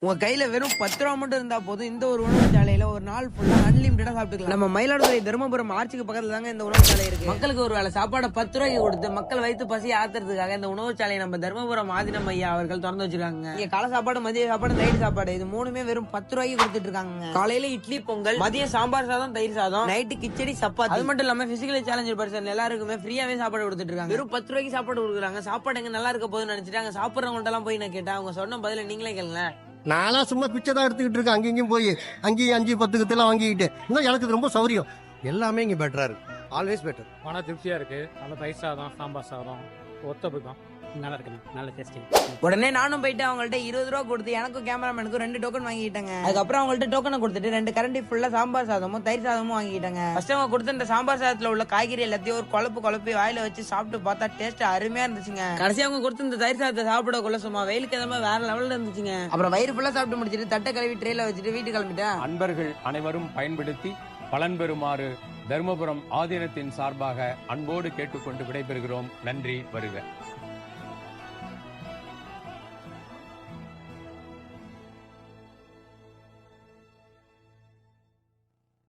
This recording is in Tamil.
உங்க கையில வெறும் 10 ரூபா மட்டும் இருந்தா போதும் இந்த ஒரு உணவு சாலையில ஒரு நாள் ஃபுல்லா அன்லிமிட்டடா சாப்பிட்டுக்கலாம். நம்ம மயிலாடுதுறை தர்மபுரம் ஆர்ச்சிக்கு பக்கத்துல தாங்க இந்த உணவு சாலை இருக்கு. மக்களுக்கு ஒரு வேளை சாப்பாடு 10 ரூபாய்க்கு கொடுத்து மக்கள் வயிற்று பசி ஆத்துறதுக்காக இந்த உணவு சாலையை நம்ம தர்மபுரம் ஆதினம் ஐயா அவர்கள் திறந்து வச்சிருக்காங்க. இங்க காலை சாப்பாடு, மதிய சாப்பாடு, நைட் சாப்பாடு இது மூணுமே வெறும் 10 ரூபாய்க்கு கொடுத்துட்டு இருக்காங்க. காலையில இட்லி பொங்கல், மதியம் சாம்பார் சாதம், தயிர் சாதம், நைட்டு கிச்சடி சப்பாத்தி. அது மட்டும் இல்லாம பிசிக்கலி சேலஞ்சர் பர்சன் எல்லாருக்குமே ஃப்ரீயாவே சாப்பாடு கொடுத்துட்டு இருக்காங்க. வெறும் 10 ரூபாய்க்கு சாப்பாடு கொடுக்குறாங்க. சாப்பாடு எங்க நல்லா இருக்க போதுன்னு நினைச்சிட்டு அங்க சாப்பிடுறவங்கள்ட்ட எல்லாம் போய் நான் கேட்டேன். அவங்க சொன்ன பதில நீங்களே கேளுங்க. நான்லாம் சும்மா பிச்சை தான் எடுத்துக்கிட்டு இருக்கேன். அங்கேயும் போய் அங்கேயும் 5 10 கத்தெல்லாம் வாங்கிக்கிட்டு இன்னும் எனக்கு இது ரொம்ப சௌரியம். எல்லாமே இங்கே பெட்டராக இருக்கு. Always better. மன திருப்தியாக இருக்குது. நல்ல தயிர் சாதம், சாம்பார் சாதம், ஒத்தப்பக்கம் நல்லா இருக்குண்ணா. நல்ல டேஸ்டிங். உடனே நானும் போயிட்டு அவங்கள்ட்ட 20 ரூபா கொடுத்து எனக்கும் கேமராமேனுக்கும் 2 டோக்கன் வாங்கிட்டாங்க. அதுக்கப்புறம் அவங்கள்ட்ட டோக்கனை கொடுத்துட்டு 2 கரண்டி ஃபுல்லா சாம்பார் சாதமும் தயிர் சாதமும் வாங்கிட்டாங்க. ஃபர்ஸ்ட் அவங்க கொடுத்த இந்த சாம்பார் சாதத்துல உள்ள காய்கறி எல்லாத்தையும் ஒரு குழப்பி வாயில வச்சு சாப்பிட்டு பார்த்தா டேஸ்ட் அருமையா இருந்துச்சுங்க. கடைசி அவங்க கொடுத்த இந்த தயிர் சாதத்தை சாப்பிடக்குள்ள சும்மா வெயிலுக்கு எதமா வேற லெவல்ல இருந்துச்சுங்க. அப்புறம் வயிறு ஃபுல்லா சாப்பிட்டு முடிச்சிட்டு தட்டை கழுவி ட்ரேல வச்சுட்டு வீட்டுக்கு கிளம்பிட்டேன். அன்பர்கள் அனைவரும் பயன்படுத்தி பலன் பெறுமாறு தர்மபுரம் ஆதீனத்தின் சார்பாக அன்போடு கேட்டுக்கொண்டு விடைபெறுகிறோம். நன்றி. வருக.